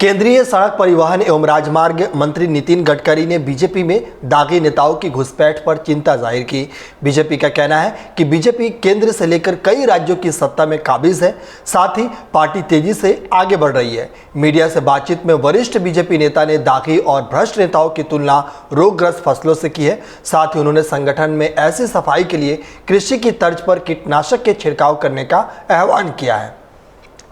केंद्रीय सड़क परिवहन एवं राजमार्ग मंत्री नितिन गडकरी ने बीजेपी में दागी नेताओं की घुसपैठ पर चिंता जाहिर की। बीजेपी का कहना है कि बीजेपी केंद्र से लेकर कई राज्यों की सत्ता में काबिज है, साथ ही पार्टी तेजी से आगे बढ़ रही है। मीडिया से बातचीत में वरिष्ठ बीजेपी नेता ने दागी और भ्रष्ट नेताओं की तुलना रोगग्रस्त फसलों से की है। साथ ही उन्होंने संगठन में ऐसी सफाई के लिए कृषि की तर्ज पर कीटनाशक के छिड़काव करने का आह्वान किया है।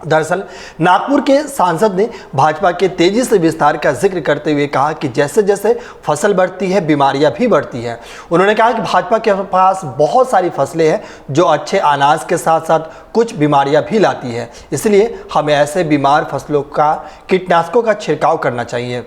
दरअसल नागपुर के सांसद ने भाजपा के तेजी से विस्तार का जिक्र करते हुए कहा कि जैसे जैसे फसल बढ़ती है बीमारियां भी बढ़ती हैं। उन्होंने कहा कि भाजपा के पास बहुत सारी फसलें हैं जो अच्छे अनाज के साथ साथ कुछ बीमारियां भी लाती हैं, इसलिए हमें ऐसे बीमार फसलों का कीटनाशकों का छिड़काव करना चाहिए।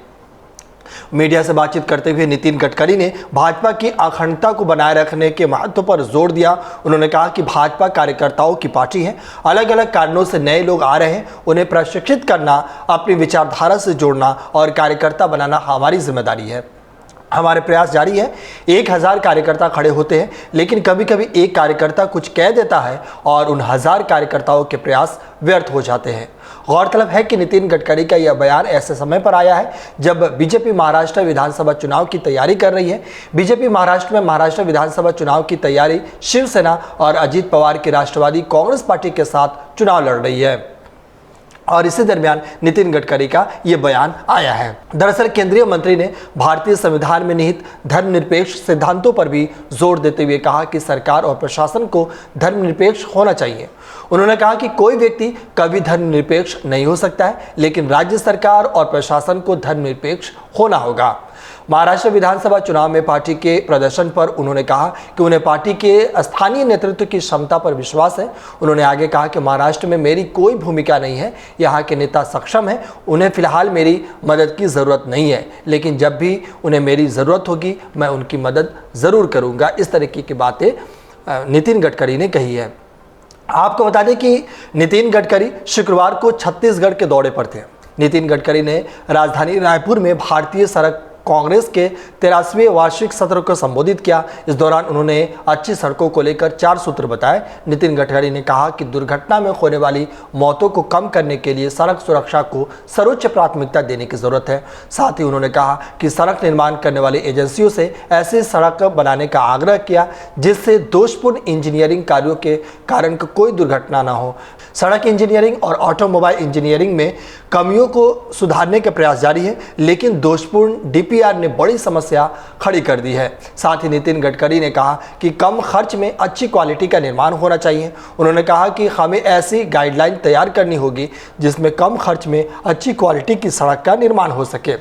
मीडिया से बातचीत करते हुए नितिन गडकरी ने भाजपा की अखंडता को बनाए रखने के महत्व पर जोर दिया। उन्होंने कहा कि भाजपा कार्यकर्ताओं की पार्टी है, अलग अलग कारणों से नए लोग आ रहे हैं, उन्हें प्रशिक्षित करना, अपनी विचारधारा से जोड़ना और कार्यकर्ता बनाना हमारी जिम्मेदारी है। हमारे प्रयास जारी है। 1000 कार्यकर्ता खड़े होते हैं, लेकिन कभी कभी एक कार्यकर्ता कुछ कह देता है और उन 1000 कार्यकर्ताओं के प्रयास व्यर्थ हो जाते हैं। गौरतलब है कि नितिन गडकरी का यह बयान ऐसे समय पर आया है जब बीजेपी महाराष्ट्र विधानसभा चुनाव की तैयारी कर रही है। बीजेपी महाराष्ट्र में महाराष्ट्र विधानसभा चुनाव की तैयारी शिवसेना और अजित पवार की राष्ट्रवादी कांग्रेस पार्टी के साथ चुनाव लड़ रही है और इसी दरमियान नितिन गडकरी का ये बयान आया है। दरअसल केंद्रीय मंत्री ने भारतीय संविधान में निहित धर्मनिरपेक्ष सिद्धांतों पर भी जोर देते हुए कहा कि सरकार और प्रशासन को धर्मनिरपेक्ष होना चाहिए। उन्होंने कहा कि कोई व्यक्ति कभी धर्मनिरपेक्ष नहीं हो सकता है, लेकिन राज्य सरकार और प्रशासन को धर्मनिरपेक्ष होना होगा। महाराष्ट्र विधानसभा चुनाव में पार्टी के प्रदर्शन पर उन्होंने कहा कि उन्हें पार्टी के स्थानीय नेतृत्व की क्षमता पर विश्वास है। उन्होंने आगे कहा कि महाराष्ट्र में मेरी कोई भूमिका नहीं है, यहाँ के नेता सक्षम हैं, उन्हें फिलहाल मेरी मदद की ज़रूरत नहीं है, लेकिन जब भी उन्हें मेरी ज़रूरत होगी मैं उनकी मदद ज़रूर करूँगा। इस तरीके की बातें नितिन गडकरी ने कही है। आपको बता दें कि नितिन गडकरी शुक्रवार को छत्तीसगढ़ के दौरे पर थे। नितिन गडकरी ने राजधानी रायपुर में भारतीय सड़क कांग्रेस के 83वें वार्षिक सत्र को संबोधित किया। इस दौरान उन्होंने अच्छी सड़कों को लेकर 4 सूत्र बताए। नितिन गडकरी ने कहा कि दुर्घटना में होने वाली मौतों को कम करने के लिए सड़क सुरक्षा को सर्वोच्च प्राथमिकता देने की जरूरत है। साथ ही उन्होंने कहा कि सड़क निर्माण करने वाली एजेंसियों से ऐसी सड़क बनाने का आग्रह किया जिससे दोषपूर्ण इंजीनियरिंग कार्यों के कारण कोई दुर्घटना न हो। सड़क इंजीनियरिंग और ऑटोमोबाइल इंजीनियरिंग में कमियों को सुधारने के प्रयास जारी है, लेकिन दोषपूर्ण डीपीआर ने बड़ी समस्या खड़ी कर दी है। साथ ही नितिन गडकरी ने कहा कि कम खर्च में अच्छी क्वालिटी का निर्माण होना चाहिए। उन्होंने कहा कि हमें ऐसी गाइडलाइन तैयार करनी होगी जिसमें कम खर्च में अच्छी क्वालिटी की सड़क का निर्माण हो सके।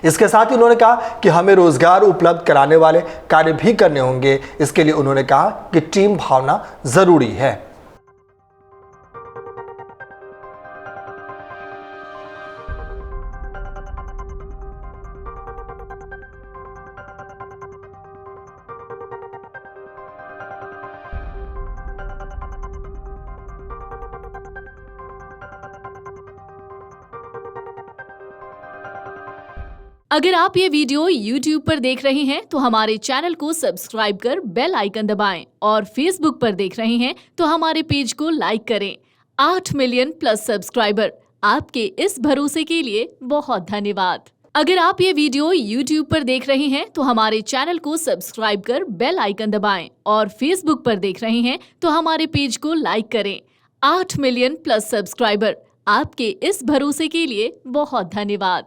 इसके साथ ही उन्होंने कहा कि हमें रोजगार उपलब्ध कराने वाले कार्य भी करने होंगे। इसके लिए उन्होंने कहा कि टीम भावना जरूरी है। अगर आप ये वीडियो YouTube पर देख रहे हैं तो हमारे चैनल को सब्सक्राइब कर बेल आइकन दबाएं और Facebook पर देख रहे हैं तो हमारे पेज को लाइक करें। 8 मिलियन प्लस सब्सक्राइबर, आपके इस भरोसे के लिए बहुत धन्यवाद। अगर आप ये वीडियो YouTube पर देख रहे हैं तो हमारे चैनल को सब्सक्राइब कर बेल आइकन दबाएं और Facebook पर देख रहे हैं तो हमारे पेज को लाइक करें। 8 मिलियन प्लस सब्सक्राइबर, आपके इस भरोसे के लिए बहुत धन्यवाद।